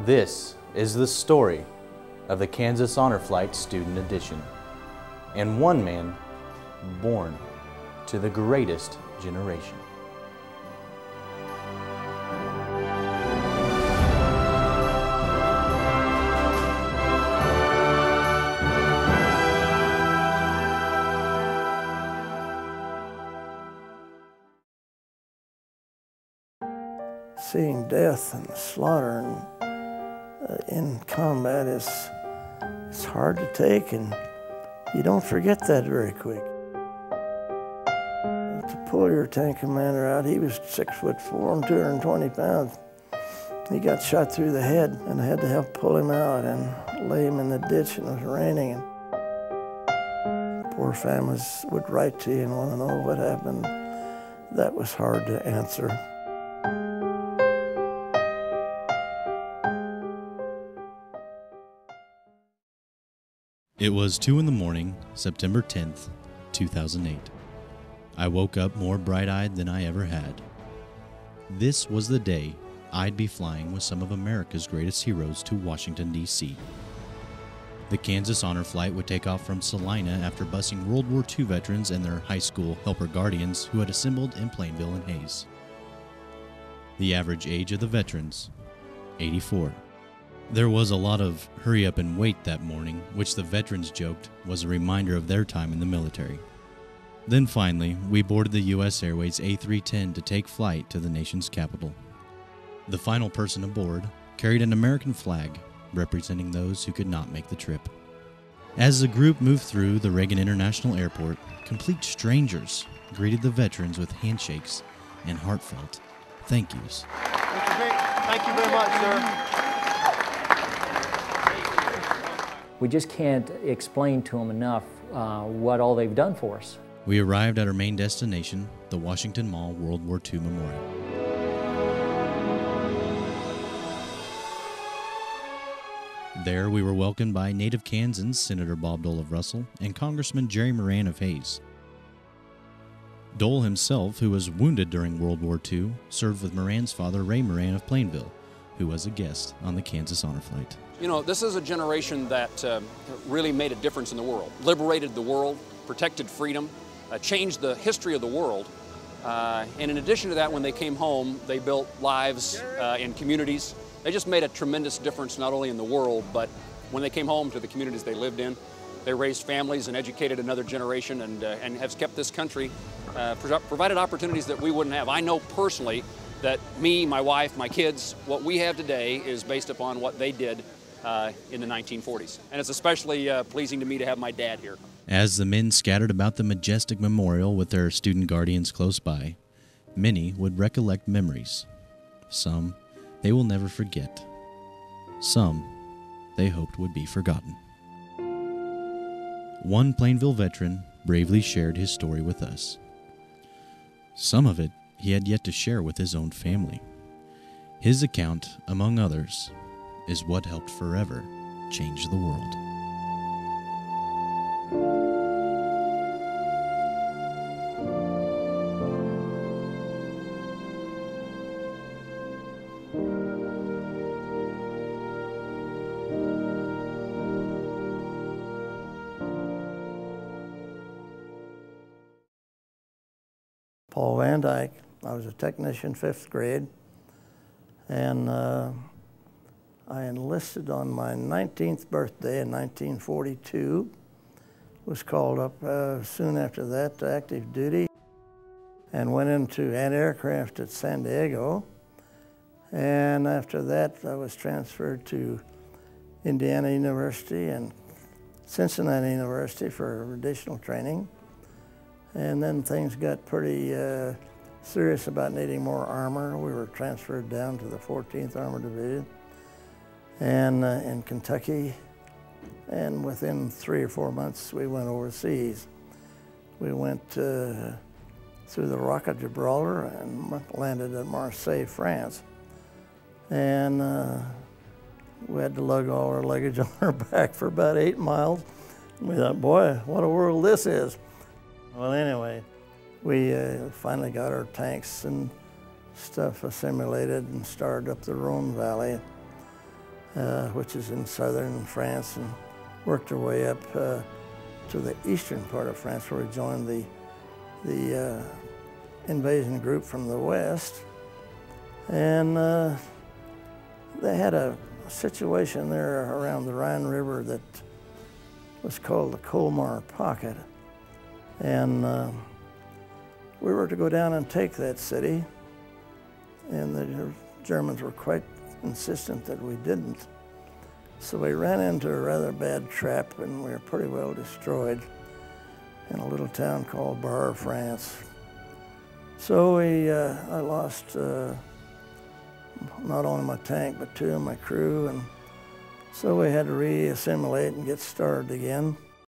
This is the story of the Kansas Honor Flight Student Edition, and one man born to the greatest generation. Seeing death and slaughter in combat it's hard to take, and you don't forget that very quick. To pull your tank commander out, he was 6'4" and 220 pounds. He got shot through the head, and I had to help pull him out and lay him in the ditch, and it was raining. And poor families would write to you and want to know what happened. That was hard to answer. It was 2 in the morning, September 10th, 2008. I woke up more bright-eyed than I ever had. This was the day I'd be flying with some of America's greatest heroes to Washington, D.C. The Kansas Honor Flight would take off from Salina after busing World War II veterans and their high school helper guardians who had assembled in Plainville and Hayes. The average age of the veterans, 84. There was a lot of hurry up and wait that morning, which the veterans joked was a reminder of their time in the military. Then finally, we boarded the U.S. Airways A310 to take flight to the nation's capital. The final person aboard carried an American flag representing those who could not make the trip. As the group moved through the Reagan International Airport, complete strangers greeted the veterans with handshakes and heartfelt thank yous. Thank you very much, sir. We just can't explain to them enough what all they've done for us. We arrived at our main destination, the Washington Mall World War II Memorial. There we were welcomed by native Kansans Senator Bob Dole of Russell and Congressman Jerry Moran of Hayes. Dole himself, who was wounded during World War II, served with Moran's father Ray Moran of Plainville, who was a guest on the Kansas Honor Flight. You know, this is a generation that really made a difference in the world, liberated the world, protected freedom, changed the history of the world. And in addition to that, when they came home, they built lives in communities. They just made a tremendous difference not only in the world, but when they came home to the communities they lived in. They raised families and educated another generation and have kept this country, provided opportunities that we wouldn't have. I know personally that me, my wife, my kids, what we have today is based upon what they did in the 1940s. And it's especially pleasing to me to have my dad here. As the men scattered about the majestic memorial with their student guardians close by, many would recollect memories. Some they will never forget. Some they hoped would be forgotten. One Plainville veteran bravely shared his story with us. Some of it he had yet to share with his own family. His account, among others, is what helped forever change the world. Paul Van Dyke. I was a technician, 5th grade, and I enlisted on my 19th birthday in 1942, was called up soon after that to active duty, and went into anti-aircraft at San Diego. And after that, I was transferred to Indiana University and Cincinnati University for additional training. And then things got pretty serious about needing more armor. We were transferred down to the 14th Armored Division and in Kentucky. And within 3 or 4 months, we went overseas. We went through the Rock of Gibraltar and landed at Marseille, France. And we had to lug all our luggage on our back for about 8 miles. We thought, boy, what a world this is. Well, anyway, we finally got our tanks and stuff assimilated and started up the Rhone Valley. which is in southern France, and worked our way up to the eastern part of France, where we joined the invasion group from the west. And they had a situation there around the Rhine River that was called the Colmar Pocket. And we were to go down and take that city, and the Germans were quite insistent that we didn't. So we ran into a rather bad trap, and we were pretty well destroyed in a little town called Bar, France. So I lost not only my tank, but 2 of my crew, and so we had to re-assimilate and get started again.